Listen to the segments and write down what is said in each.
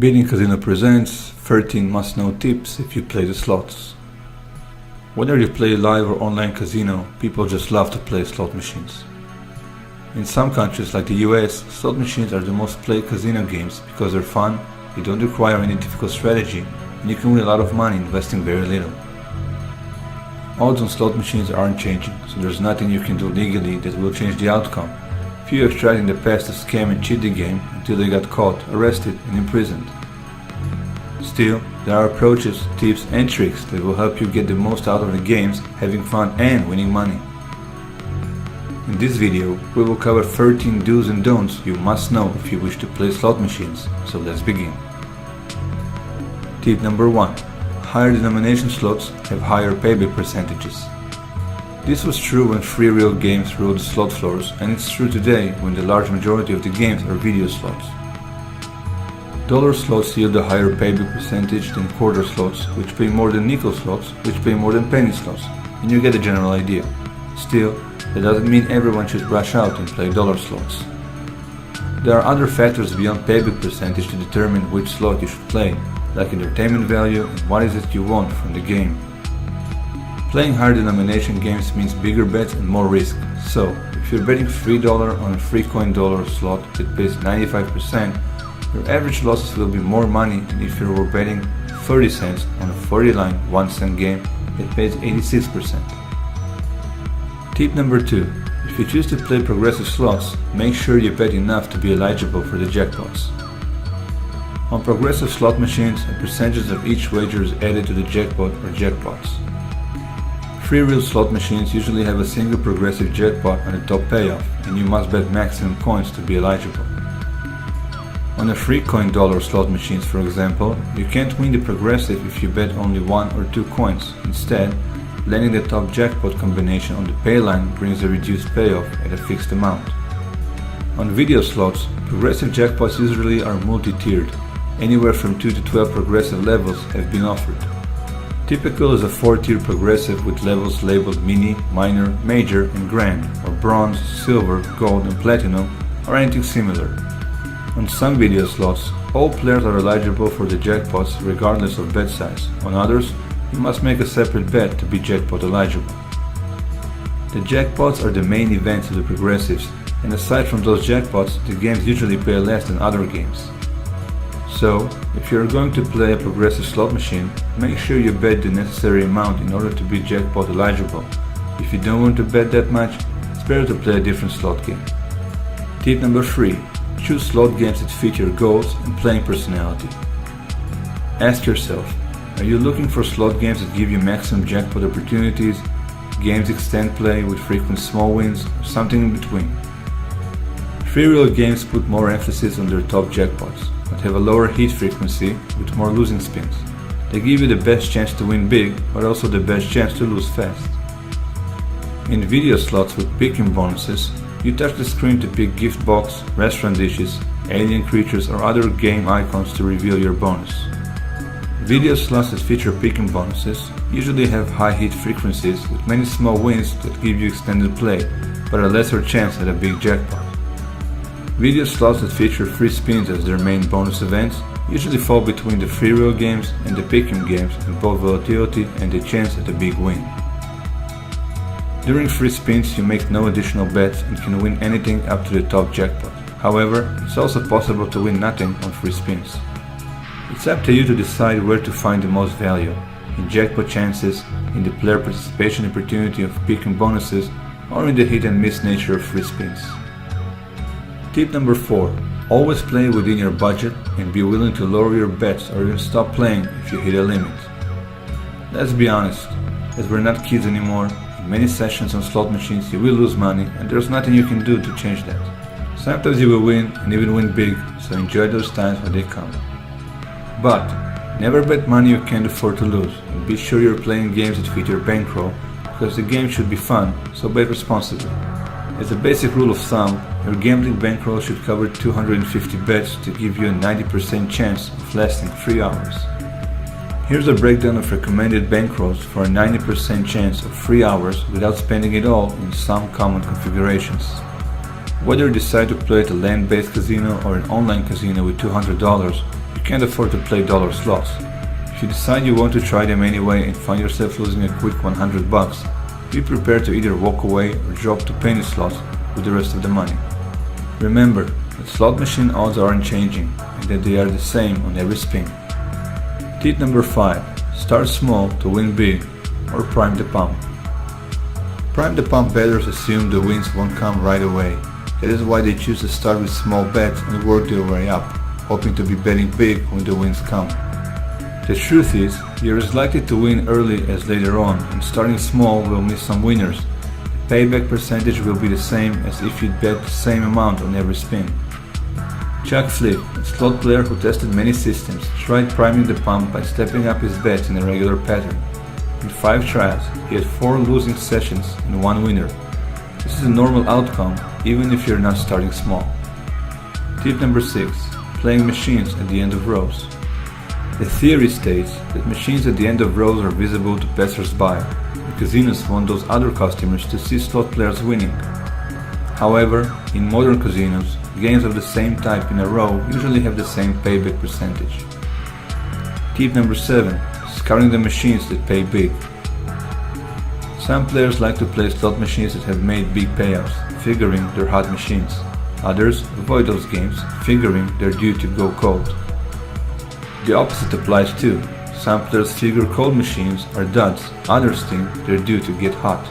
Beating Casino presents 13 must-know tips if you play the slots. Whether you play live or online casino, people just love to play slot machines. In some countries like the US, slot machines are the most played casino games because they're fun, they don't require any difficult strategy, and you can win a lot of money investing very little. Odds on slot machines aren't changing, so there's nothing you can do legally that will change the outcome. Few have tried in the past to scam and cheat the game until they got caught, arrested, and imprisoned. Still, there are approaches, tips, and tricks that will help you get the most out of the games, having fun and winning money. In this video, we will cover 13 do's and don'ts you must know if you wish to play slot machines, so let's begin. Tip number 1. Higher denomination slots have higher payback percentages. This was true when free real games ruled the slot floors, and it's true today when the large majority of the games are video slots. Dollar slots yield a higher payback percentage than quarter slots, which pay more than nickel slots, which pay more than penny slots, and you get the general idea. Still, that doesn't mean everyone should rush out and play dollar slots. There are other factors beyond payback percentage to determine which slot you should play, like entertainment value and what is it you want from the game. Playing higher denomination games means bigger bets and more risk, so if you're betting $3 on a free coin dollar slot that pays 95%, your average losses will be more money than if you were betting 30 cents on a 40-line 1-cent game that pays 86%. Tip number 2. If you choose to play progressive slots, make sure you bet enough to be eligible for the jackpots. On progressive slot machines, a percentage of each wager is added to the jackpot or jackpots. Free real slot machines usually have a single progressive jackpot on the top payoff, and you must bet maximum coins to be eligible. On a free coin dollar slot machines, for example, you can't win the progressive if you bet only 1 or 2 coins. Instead, landing the top jackpot combination on the pay line brings a reduced payoff at a fixed amount. On video slots, progressive jackpots usually are multi-tiered. Anywhere from 2 to 12 progressive levels have been offered. Typical is a 4-tier progressive with levels labeled mini, minor, major, and grand, or bronze, silver, gold, and platinum, or anything similar. On some video slots, all players are eligible for the jackpots regardless of bet size. On others, you must make a separate bet to be jackpot eligible. The jackpots are the main events of the progressives, and aside from those jackpots, the games usually pay less than other games. So, if you are going to play a progressive slot machine, make sure you bet the necessary amount in order to be jackpot eligible. If you don't want to bet that much, it's better to play a different slot game. Tip number 3. Choose slot games that fit your goals and playing personality. Ask yourself, are you looking for slot games that give you maximum jackpot opportunities, games extend play with frequent small wins, or something in between? Free real games put more emphasis on their top jackpots, but have a lower hit frequency with more losing spins. They give you the best chance to win big, but also the best chance to lose fast. In video slots with picking bonuses, you touch the screen to pick gift box, restaurant dishes, alien creatures, or other game icons to reveal your bonus. Video slots that feature picking bonuses usually have high hit frequencies with many small wins that give you extended play, but a lesser chance at a big jackpot. Video slots that feature free spins as their main bonus events usually fall between the free roll games and the pick'em games in both volatility and the chance at a big win. During free spins you make no additional bets and can win anything up to the top jackpot. However, it's also possible to win nothing on free spins. It's up to you to decide where to find the most value, in jackpot chances, in the player participation opportunity of pick'em bonuses, or in the hit and miss nature of free spins. Tip number 4. Always play within your budget and be willing to lower your bets or even stop playing if you hit a limit. Let's be honest, as we're not kids anymore, in many sessions on slot machines you will lose money and there's nothing you can do to change that. Sometimes you will win and even win big, so enjoy those times when they come. But never bet money you can't afford to lose, and be sure you're playing games that fit your bankroll, because the game should be fun, so bet responsibly. As a basic rule of thumb, your gambling bankroll should cover 250 bets to give you a 90% chance of lasting 3 hours. Here's a breakdown of recommended bankrolls for a 90% chance of 3 hours without spending it all in some common configurations. Whether you decide to play at a land-based casino or an online casino with $200, you can't afford to play dollar slots. If you decide you want to try them anyway and find yourself losing a quick $100, be prepared to either walk away or drop to penny slots with the rest of the money. Remember that slot machine odds aren't changing and that they are the same on every spin. Tip number 5. Start small to win big, or prime the pump. Prime the pump bettors assume the wins won't come right away. That is why they choose to start with small bets and work their way up, hoping to be betting big when the wins come. The truth is, you're as likely to win early as later on, and starting small will miss some winners. The payback percentage will be the same as if you'd bet the same amount on every spin. Chuck Flip, a slot player who tested many systems, tried priming the pump by stepping up his bets in a regular pattern. In 5 tries, he had 4 losing sessions and 1 winner. This is a normal outcome, even if you're not starting small. Tip number 6. Playing machines at the end of rows. The theory states that machines at the end of rows are visible to passers-by, and casinos want those other customers to see slot players winning. However, in modern casinos, games of the same type in a row usually have the same payback percentage. Tip number 7. Scouting the machines that pay big. Some players like to play slot machines that have made big payouts, figuring they're hot machines. Others avoid those games, figuring they're due to go cold. The opposite applies too. Some players figure cold machines are duds, others think they're due to get hot.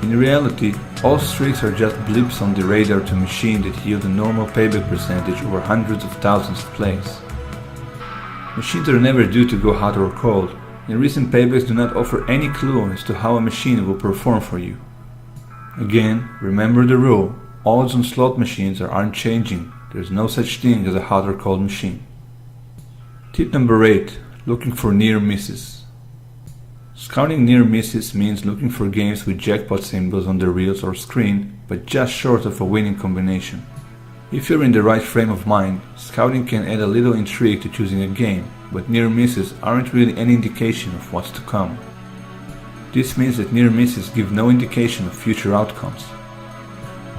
In reality, all streaks are just blips on the radar to machines that yield a normal payback percentage over hundreds of thousands of plays. Machines are never due to go hot or cold, and recent paybacks do not offer any clue as to how a machine will perform for you. Again, remember the rule, odds on slot machines aren't changing, there's no such thing as a hot or cold machine. Tip number 8. Looking for near misses. Scouting near misses means looking for games with jackpot symbols on the reels or screen, but just short of a winning combination. If you're in the right frame of mind, scouting can add a little intrigue to choosing a game, but near misses aren't really any indication of what's to come. This means that near misses give no indication of future outcomes.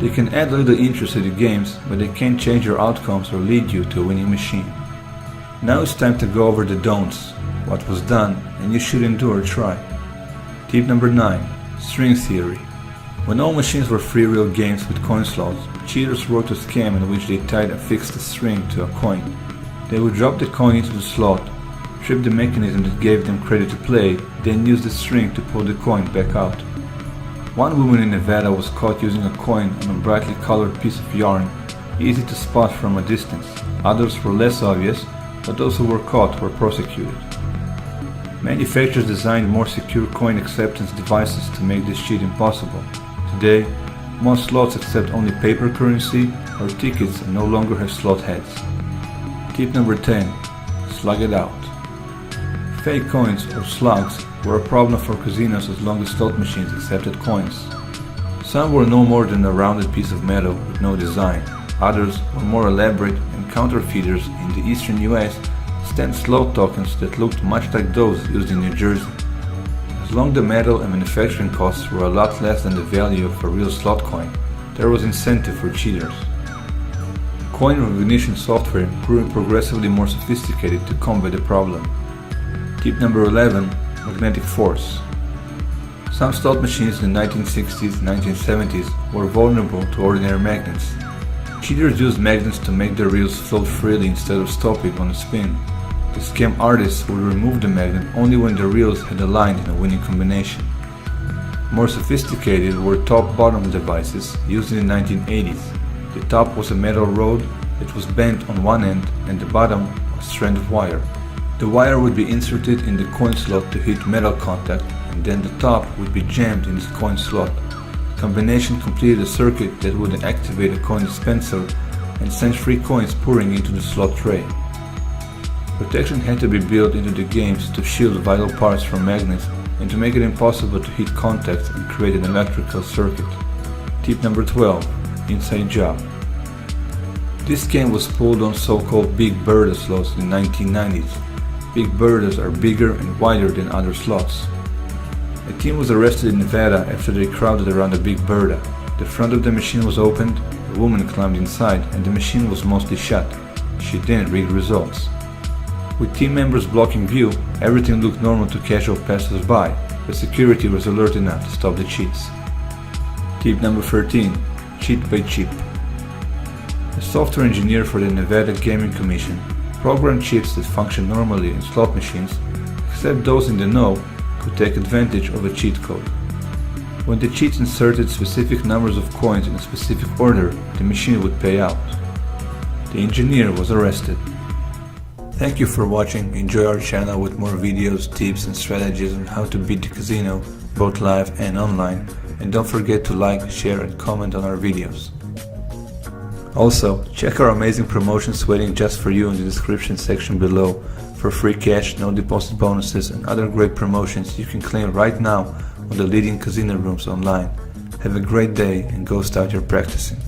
They can add little interest to the games, but they can't change your outcomes or lead you to a winning machine. Now it's time to go over the don'ts, what was done and you shouldn't do or try. Tip number 9. String theory. When all machines were free reel games with coin slots, cheaters worked a scam in which they tied a fixed string to a coin. They would drop the coin into the slot, trip the mechanism that gave them credit to play, then use the string to pull the coin back out. One woman in Nevada was caught using a coin on a brightly colored piece of yarn, easy to spot from a distance. Others were less obvious, but those who were caught were prosecuted. Manufacturers designed more secure coin acceptance devices to make this cheat impossible. Today, most slots accept only paper currency or tickets and no longer have slot heads. Tip number 10. Slug it out. Fake coins or slugs were a problem for casinos as long as slot machines accepted coins. Some were no more than a rounded piece of metal with no design. Others were more elaborate, and counterfeiters in the eastern US stamped slot tokens that looked much like those used in New Jersey. As long as the metal and manufacturing costs were a lot less than the value of a real slot coin, there was incentive for cheaters. Coin recognition software grew progressively more sophisticated to combat the problem. Tip number 11. Magnetic force. Some slot machines in the 1960s and 1970s were vulnerable to ordinary magnets. Cheaters used magnets to make their reels float freely instead of stopping on a spin. The scam artists would remove the magnet only when the reels had aligned in a winning combination. More sophisticated were top-bottom devices used in the 1980s. The top was a metal rod that was bent on one end and the bottom a strand of wire. The wire would be inserted in the coin slot to hit metal contact, and then the top would be jammed in the coin slot. The combination completed a circuit that would activate a coin dispenser and send free coins pouring into the slot tray. Protection had to be built into the games to shield vital parts from magnets and to make it impossible to hit contacts and create an electrical circuit. Tip number 12. Inside job. This game was pulled on so-called Big Bertha slots in the 1990s. Big Berthas are bigger and wider than other slots. A team was arrested in Nevada after they crowded around a Big Bertha. The front of the machine was opened, a woman climbed inside, and the machine was mostly shut. She then read results. With team members blocking view, everything looked normal to casual passers-by, but security was alert enough to stop the cheats. Tip number 13. Cheat by chip. A software engineer for the Nevada Gaming Commission programmed chips that function normally in slot machines, except those in the know could take advantage of a cheat code. When the cheats inserted specific numbers of coins in a specific order, the machine would pay out. The engineer was arrested. Thank you for watching. Enjoy our channel with more videos, tips and strategies on how to beat the casino, both live and online. And don't forget to like, share and comment on our videos. Also, check our amazing promotions waiting just for you in the description section below for free cash, no deposit bonuses and other great promotions you can claim right now on the leading casino rooms online. Have a great day and go start your practicing.